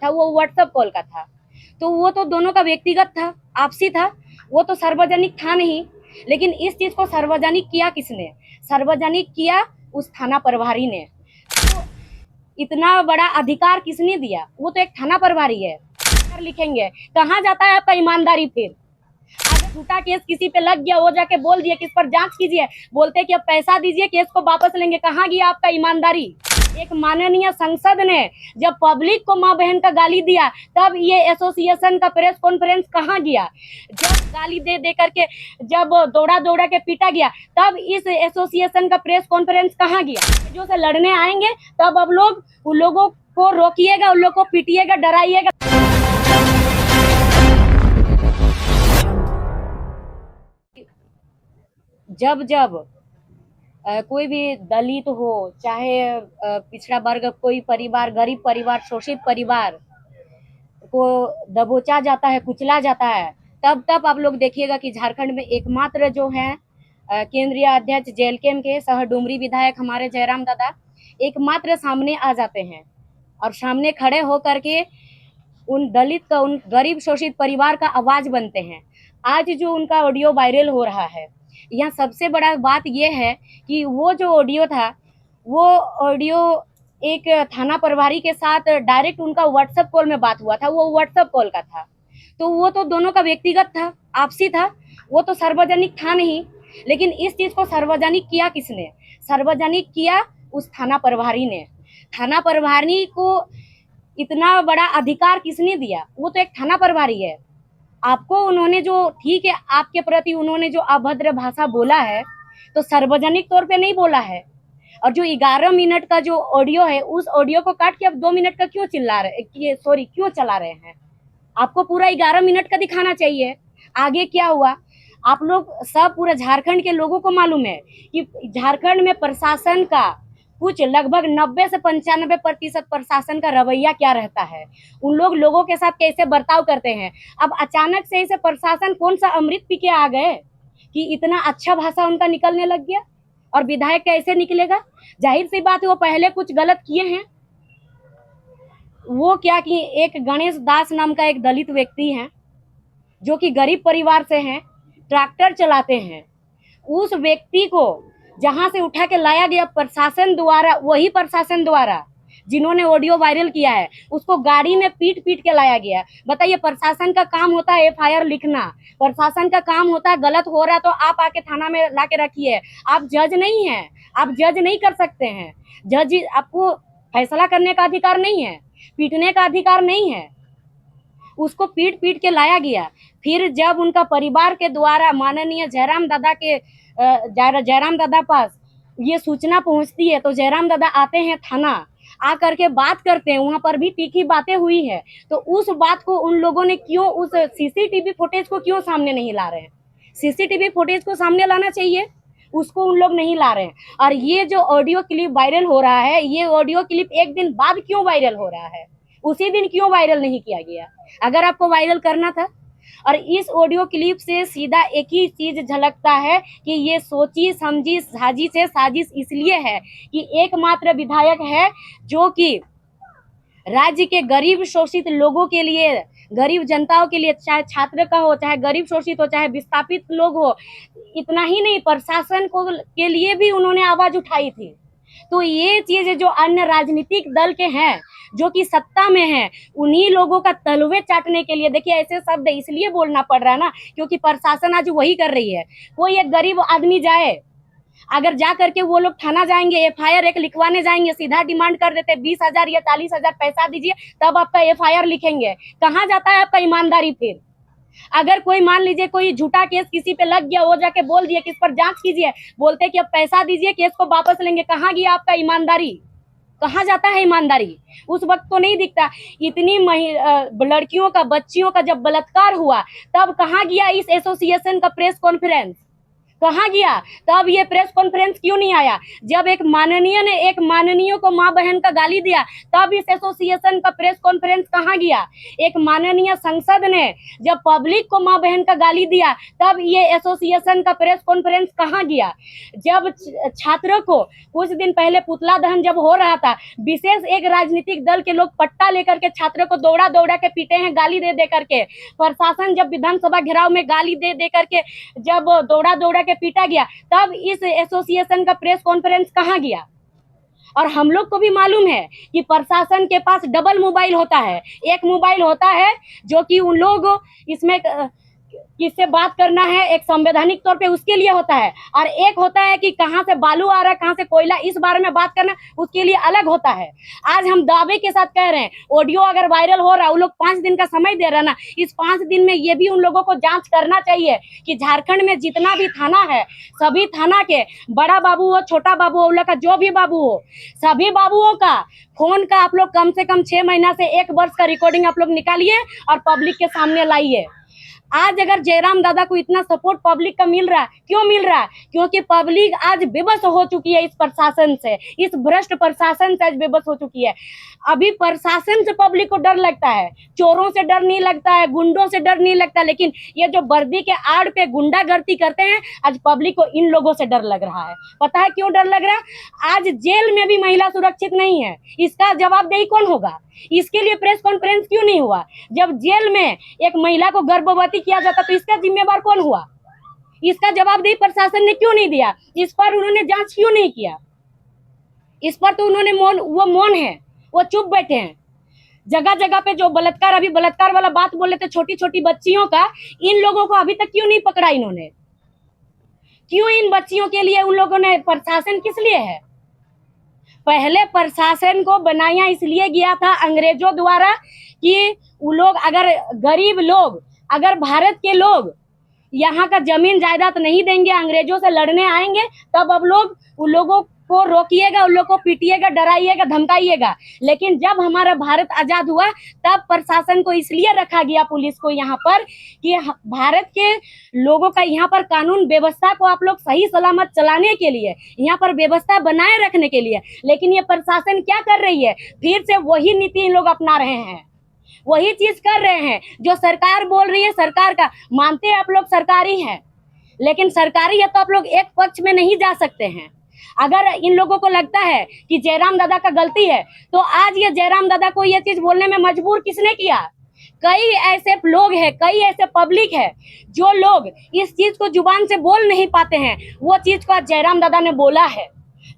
था वो WhatsApp call का था। तो वो तो दोनों का व्यक्तिगत था, आपसी था, वो तो सार्वजनिक था नहीं। लेकिन इस चीज को सार्वजनिक किया किसने? सार्वजनिक किया उस थाना प्रभारी ने। तो इतना बड़ा अधिकार किसने दिया? वो तो एक थाना प्रभारी है। लिखेंगे, कहाँ जाता है आपका ईमानदारी? फिर अगर झूठा केस किसी पे लग गया, वो जाके बोल दिया कि इस पर जांच कीजिए, बोलते कि अब पैसा दीजिए, केस को वापस लेंगे, कहाँ गया आपका ईमानदारी? एक माननीय संसद ने जब पब्लिक को माँ बहन का गाली दिया, तब ये एसोसिएशन का प्रेस कॉन्फ्रेंस कहाँ गया? जब गाली दे दे करके जब दौड़ा दौड़ा के पीटा गया, तब इस एसोसिएशन का प्रेस कॉन्फ्रेंस कहाँ गया? जो से लड़ने आएंगे तब अब लोग उन लोगों को रोकिएगा, उन लोगों को पीटिएगा, डराइएगा। जब जब कोई भी दलित हो, चाहे पिछड़ा वर्ग, कोई परिवार, गरीब परिवार, शोषित परिवार को दबोचा जाता है, कुचला जाता है, तब तब आप लोग देखिएगा कि झारखंड में एकमात्र जो है केंद्रीय अध्यक्ष जेएलकेएम के सहडुमरी विधायक हमारे जयराम दादा एकमात्र सामने आ जाते हैं और सामने खड़े होकर के उन दलित का, उन गरीब शोषित परिवार का आवाज बनते हैं। आज जो उनका ऑडियो वायरल हो रहा है, यहाँ सबसे बड़ा बात यह है कि वो जो ऑडियो था, वो ऑडियो एक थाना प्रभारी के साथ डायरेक्ट उनका व्हाट्सएप कॉल में बात हुआ था, वो व्हाट्सएप कॉल का था। तो वो तो दोनों का व्यक्तिगत था, आपसी था, वो तो सार्वजनिक था नहीं। लेकिन इस चीज को सार्वजनिक किया किसने? सार्वजनिक किया उस थाना प्रभारी ने। थाना प्रभारी को इतना बड़ा अधिकार किसने दिया? वो तो एक थाना प्रभारी है। आपको उन्होंने जो, ठीक है, आपके प्रति उन्होंने जो अभद्र भाषा बोला है, तो सार्वजनिक तौर पे नहीं बोला है। और जो 11 मिनट का जो ऑडियो है, उस ऑडियो को काट के अब 2 मिनट का क्यों चिल्ला रहे, सॉरी, क्यों चला रहे हैं? आपको पूरा 11 मिनट का दिखाना चाहिए। आगे क्या हुआ आप लोग सब, पूरा झारखंड के लोगों को मालूम है कि झारखंड में प्रशासन का कुछ लगभग 90 से 95% प्रशासन का रवैया क्या रहता है, उन लोगों के साथ कैसे बर्ताव करते हैं। अब अचानक से इसे प्रशासन कौन सा अमृत पी के आ गए कि इतना अच्छा भाषा उनका निकलने लग गया? और विधायक कैसे निकलेगा? जाहिर सी बात है वो पहले कुछ गलत किए हैं। वो क्या कि एक गणेश दास नाम का एक दलित व्यक्ति है जो कि गरीब परिवार से हैं, ट्रैक्टर चलाते हैं। उस व्यक्ति को जहां से उठा के लाया गया प्रशासन द्वारा, वही प्रशासन द्वारा जिन्होंने ऑडियो वायरल किया है, उसको गाड़ी में पीट पीट के लाया गया। बताइए, प्रशासन का काम होता है एफआईआर लिखना, प्रशासन का काम होता है गलत हो रहा तो आप आके थाना में लाके रखिए। आप जज नहीं हैं, आप जज नहीं कर सकते हैं। जज, आपको फैसला करने का अधिकार नहीं है, पीटने का अधिकार नहीं है। उसको पीट पीट के लाया गया। फिर जब उनका परिवार के द्वारा माननीय जयराम दादा के जयराम दादा पास ये सूचना पहुंचती है, तो जयराम दादा आते हैं थाना, आ करके बात करते हैं। वहां पर भी तीखी बातें हुई है। तो उस बात को उन लोगों ने क्यों, उस सीसीटीवी फुटेज को क्यों सामने नहीं ला रहे हैं? सीसीटीवी फुटेज को सामने लाना चाहिए, उसको उन लोग नहीं ला रहे हैं। और ये जो ऑडियो क्लिप वायरल हो रहा है, ये ऑडियो क्लिप एक दिन बाद क्यों वायरल हो रहा है? उसी दिन क्यों वायरल नहीं किया गया अगर आपको वायरल करना था? और इस ऑडियो क्लिप से सीधा एक ही चीज झलकता है कि ये सोची समझी साजिश है। साजिश इसलिए है कि एकमात्र विधायक है जो कि राज्य के गरीब शोषित लोगों के लिए, गरीब जनताओं के लिए, चाहे छात्र का हो, चाहे गरीब शोषित हो, चाहे विस्थापित लोग हो, इतना ही नहीं, प्रशासन को के लिए भी उन्होंने आवाज उठाई थी। तो ये चीज जो अन्य राजनीतिक दल के हैं, जो कि सत्ता में हैं, उन्हीं लोगों का तलवे चाटने के लिए, देखिए ऐसे शब्द इसलिए बोलना पड़ रहा है ना, क्योंकि प्रशासन आज वही कर रही है। कोई एक गरीब आदमी जाए, अगर जा करके वो लोग थाना जाएंगे, एफआईआर एक लिखवाने जाएंगे, सीधा डिमांड कर देते 20,000 या 40,000 पैसा दीजिए, तब आपका एफआईआर लिखेंगे। कहाँ जाता है आपका ईमानदारी? फिर अगर कोई, मान लीजिए कोई झूठा केस किसी पे लग गया, वो जाके बोल दिया कि इस पर जांच कीजिए, बोलते कि अब पैसा दीजिए, केस को वापस लेंगे, कहाँ गया आपका ईमानदारी? कहाँ जाता है ईमानदारी? उस वक्त तो नहीं दिखता। इतनी लड़कियों का, बच्चियों का जब बलात्कार हुआ, तब कहाँ गया इस एसोसिएशन का प्रेस कॉन्फ्रेंस? कहाँ गया? तब ये प्रेस कॉन्फ्रेंस क्यों नहीं आया? जब एक माननीय ने एक माननीय को माँ बहन का गाली दिया, तब इस एसोसिएशन का प्रेस कॉन्फ्रेंस कहाँ गया? एक माननीय संसद ने जब पब्लिक को माँ बहन का गाली दिया, तब ये एसोसिएशन का प्रेस कॉन्फ्रेंस कहाँ गया? जब छात्रों को कुछ दिन पहले पुतला दहन जब हो रहा था, विशेष एक राजनीतिक दल के लोग पट्टा लेकर के छात्रों को दौड़ा दौड़ा के पीटे हैं, गाली दे दे करके। प्रशासन जब विधानसभा घेराव में गाली दे दे करके जब दौड़ा दौड़ा के पीटा गया, तब इस एसोसिएशन का प्रेस कॉन्फ्रेंस कहाँ गया? और हम लोग को भी मालूम है कि प्रशासन के पास डबल मोबाइल होता है। एक मोबाइल होता है जो कि उन लोग इसमें किससे बात करना है, एक संवैधानिक तौर पे उसके लिए होता है, और एक होता है कि कहाँ से बालू आ रहा है, कहाँ से कोयला, इस बारे में बात करना, उसके लिए अलग होता है। आज हम दावे के साथ कह रहे हैं, ऑडियो अगर वायरल हो रहा है, वो लोग 5 दिन का समय दे रहा है ना, इस 5 दिन में ये भी उन लोगों को जांच करना चाहिए कि झारखंड में जितना भी थाना है, सभी थाना के बड़ा बाबू हो, छोटा बाबू हो, उन लोग का जो भी बाबू हो, सभी बाबुओं का फोन का आप लोग कम से कम 6 महीना से 1 वर्ष का रिकॉर्डिंग आप लोग निकालिए और पब्लिक के सामने लाइए। आज अगर जयराम दादा को इतना सपोर्ट पब्लिक का मिल रहा है, क्यों मिल रहा है? क्योंकि पब्लिक आज बेबस हो चुकी है इस प्रशासन से, इस भ्रष्ट प्रशासन से आज बेबस हो चुकी है। अभी प्रशासन से पब्लिक को डर लगता है, चोरों से डर नहीं लगता है, गुंडों से डर नहीं लगता, लेकिन ये जो वर्दी के आड़ पे गुंडागर्दी करते हैं, आज पब्लिक को इन लोगों से डर लग रहा है। पता है क्यों डर लग रहा है? आज जेल में भी महिला सुरक्षित नहीं है, इसका जवाबदेही कौन होगा? इसके लिए प्रेस कॉन्फ्रेंस क्यों नहीं हुआ? जब जेल में एक महिला को गर्भवती किया जाता तो इसका जिम्मेवार कौन हुआ? इसका जवाबदेही प्रशासन ने क्यों नहीं दिया? इस पर उन्होंने जांच क्यों नहीं किया? इस पर तो उन्होंने मौन है, वो चुप बैठे हैं। जगह जगह पे जो बलात्कार, अभी बलात्कार वाला बात बोले थे, छोटी छोटी बच्चियों का, इन लोगों को अभी तक क्यों नहीं पकड़ा इन्होंने? क्यों इन बच्चियों के लिए उन लोगों ने, प्रशासन किस लिए है? पहले प्रशासन को बनाया इसलिए गया था अंग्रेजों द्वारा कि वो लोग, अगर गरीब लोग, अगर भारत के लोग यहाँ का जमीन जायदाद नहीं देंगे, अंग्रेजों से लड़ने आएंगे, तब अब लोग उन लोगों को रोकिएगा, उन लोग को पीटिएगा, डराइएगा, धमकाइएगा। लेकिन जब हमारा भारत आजाद हुआ, तब प्रशासन को इसलिए रखा गया, पुलिस को यहाँ पर, कि भारत के लोगों का यहाँ पर कानून व्यवस्था को आप लोग सही सलामत चलाने के लिए, यहाँ पर व्यवस्था बनाए रखने के लिए। लेकिन ये प्रशासन क्या कर रही है? फिर से वही नीति इन लोग अपना रहे हैं, वही चीज कर रहे हैं जो सरकार बोल रही है। सरकार का मानते हैं आप लोग, सरकारी है, लेकिन सरकारी है तो आप लोग एक पक्ष में नहीं जा सकते हैं। अगर इन लोगों को लगता है कि जयराम दादा का गलती है, तो आज ये जयराम दादा को ये चीज बोलने में मजबूर किसने किया? कई ऐसे लोग हैं, कई ऐसे पब्लिक है जो लोग इस चीज को जुबान से बोल नहीं पाते हैं, वो चीज को आज जयराम दादा ने बोला है,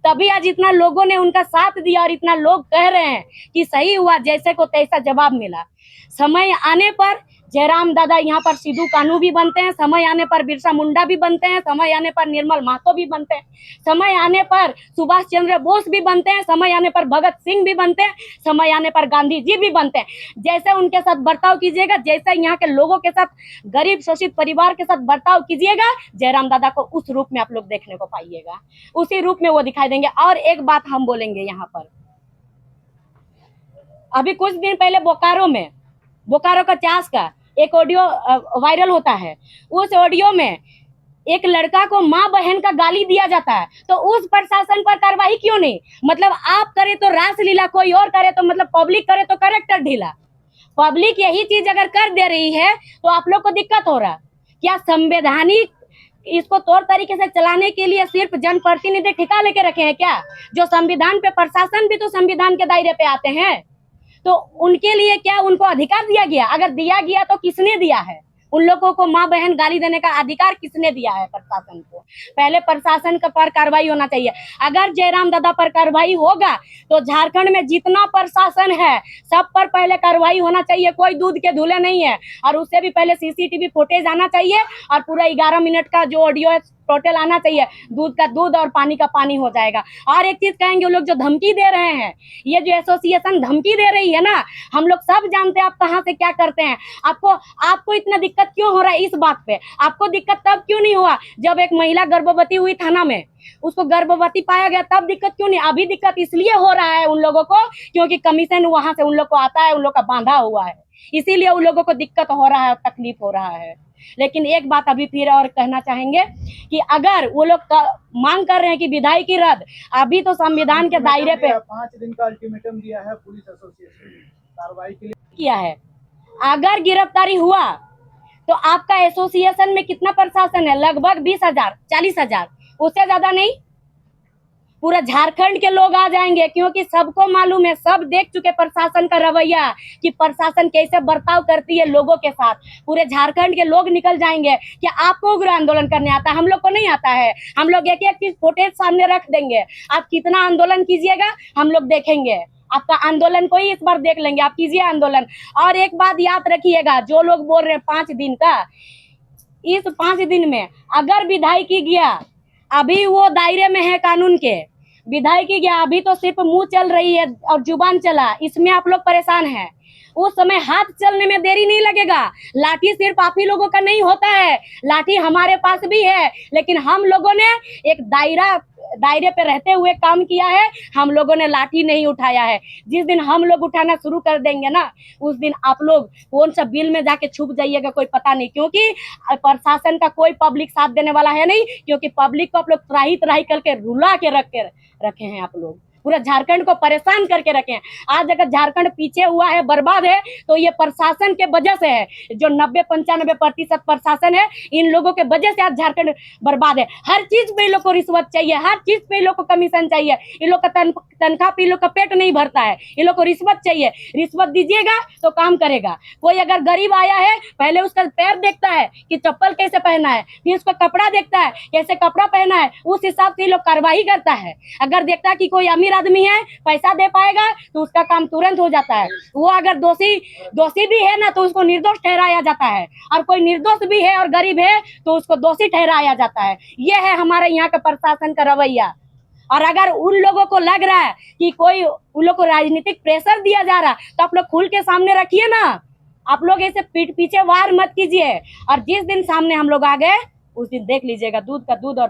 तभी आज इतना लोगों ने उनका साथ दिया और इतना लोग कह रहे हैं कि सही हुआ, जैसे को तैसा जवाब मिला। समय आने पर जयराम दादा यहाँ पर सिद्धू कान्हू भी बनते हैं, समय आने पर बिरसा मुंडा भी बनते हैं, समय आने पर निर्मल महतो भी बनते हैं, समय आने पर सुभाष चंद्र बोस भी बनते हैं, समय आने पर भगत सिंह भी बनते हैं, समय आने पर गांधी जी भी बनते हैं। जैसे उनके साथ बर्ताव कीजिएगा, जैसे यहाँ के लोगों के साथ, गरीब शोषित परिवार के साथ बर्ताव कीजिएगा, जयराम दादा को उस रूप में आप लोग देखने को पाइएगा, उसी रूप में वो दिखाई देंगे। और एक बात हम बोलेंगे यहाँ पर, अभी कुछ दिन पहले बोकारो का चास का एक ऑडियो वायरल होता है। उस ऑडियो में एक लड़का को माँ बहन का गाली दिया जाता है, तो उस प्रशासन पर कार्रवाई क्यों नहीं? मतलब आप करे तो रासलीला, कोई और करे तो, मतलब पब्लिक करे तो करेक्टर ढीला। पब्लिक यही चीज अगर कर दे रही है तो आप लोग को दिक्कत हो रहा। क्या संवैधानिक इसको तौर तरीके से चलाने के लिए सिर्फ जनप्रतिनिधि ठिका लेके रखे हैं क्या? जो संविधान पे, प्रशासन भी तो संविधान के दायरे पे आते हैं, तो उनके लिए क्या उनको अधिकार दिया गया? अगर दिया गया तो किसने दिया है? उन लोगों को माँ बहन गाली देने का अधिकार किसने दिया है? प्रशासन को। पहले प्रशासन का पर कार्रवाई होना चाहिए। अगर जयराम दादा पर कार्रवाई होगा तो झारखंड में जितना प्रशासन है सब पर पहले कार्रवाई होना चाहिए। कोई दूध के धुले नहीं है, और उससे भी पहले सीसीटीवी फुटेज आना चाहिए, और पूरा 11 मिनट का जो ऑडियो है टोटल आना चाहिए। दूध का दूध और पानी का पानी हो जाएगा। और एक चीज कहेंगे, वो लोग जो धमकी दे रहे हैं, ये जो एसोसिएशन धमकी दे रही है ना, हम लोग सब जानते हैं आप कहां से क्या करते हैं। आपको इतना दिक्कत क्यों हो रहा है इस बात पे? आपको दिक्कत तब क्यों नहीं हुआ जब एक महिला गर्भवती हुई थाना में, उसको गर्भवती पाया गया, तब दिक्कत क्यों नहीं? अभी दिक्कत इसलिए हो रहा है उन लोगों को क्योंकि कमीशन वहां से उन लोग को आता है, उन लोग का बांधा हुआ है। इसीलिए उन लोगों को दिक्कत हो रहा है, तकलीफ हो रहा है। लेकिन एक बात अभी फिर और कहना चाहेंगे कि अगर वो लोग मांग कर रहे हैं कि विधायी की रद्द, अभी तो संविधान के दायरे पे 5 दिन का अल्टीमेटम दिया है पुलिस एसोसिएशन ने कार्रवाई के लिए किया है। अगर गिरफ्तारी हुआ तो आपका एसोसिएशन में कितना प्रशासन है? लगभग 20,000 40,000, उससे ज्यादा नहीं। पूरा झारखंड के लोग आ जाएंगे, क्योंकि सबको मालूम है, सब देख चुके प्रशासन का रवैया कि प्रशासन कैसे बर्ताव करती है लोगों के साथ। पूरे झारखंड के लोग निकल जाएंगे कि आपको उग्र आंदोलन करने आता है, हम लोग को नहीं आता है। हम लोग एक एक चीज फुटेज सामने रख देंगे, आप कितना आंदोलन कीजिएगा हम लोग देखेंगे। आपका आंदोलन को ही इस बार देख लेंगे, आप कीजिए आंदोलन। और एक बात याद रखिएगा, जो लोग बोल रहे हैं 5 दिन का, इस 5 दिन में अगर विधायी की गया, अभी वो दायरे में है कानून के, विधायी की गया, अभी तो सिर्फ मुंह चल रही है और जुबान चला, इसमें आप लोग परेशान हैं। उस समय हाथ चलने में देरी नहीं लगेगा। लाठी सिर्फ आप ही लोगों का नहीं होता है, लाठी हमारे पास भी है, लेकिन हम लोगों ने एक दायरे पे रहते हुए काम किया है। हम लोगों ने लाठी नहीं उठाया है। जिस दिन हम लोग उठाना शुरू कर देंगे ना, उस दिन आप लोग कौन सा बिल में जाके छुप जाइएगा कोई पता नहीं, क्योंकि प्रशासन का कोई पब्लिक साथ देने वाला है नहीं, क्योंकि पब्लिक को आप लोग त्राही करके रुला के रखे हैं। आप लोग पूरा झारखंड को परेशान करके रखे हैं। आज अगर झारखंड पीछे हुआ है, बर्बाद है, तो ये प्रशासन के वजह से है। जो 90-95% प्रशासन है, इन लोगों के वजह से आज झारखंड बर्बाद है। हर चीज पे इन लोग को रिश्वत चाहिए, हर चीज पे इन लोग को कमीशन चाहिए। इन लोग का तनख्वाह पे इन लोग का पेट नहीं भरता है, इन लोग को रिश्वत चाहिए। रिश्वत दीजिएगा तो काम करेगा। कोई अगर गरीब आया है, पहले उसका पैर देखता है कि चप्पल कैसे पहना है, फिर उसका कपड़ा देखता है कैसे कपड़ा पहना है, उस हिसाब से लोग कार्रवाई करता है। अगर देखता है कि कोई अमीर आदमी है, पैसा दे पाएगा, तो उसका काम तुरंत हो जाता है। वो अगर दोषी भी है ना, तो उसको निर्दोष ठहराया जाता है, और कोई निर्दोष भी है और गरीब है तो उसको दोषी ठहराया जाता है। ये है हमारे यहाँ का प्रशासन का रवैया। और अगर उन लोगों को लग रहा है कि कोई उन लोग को राजनीतिक प्रेशर दिया जा रहा, तो आप लोग खुल के सामने रखिए ना। आप लोग ऐसे पीठ पीछे वार मत कीजिए। और जिस दिन सामने हम लोग आ गए, उस दिन देख लीजिएगा दूध का दूध और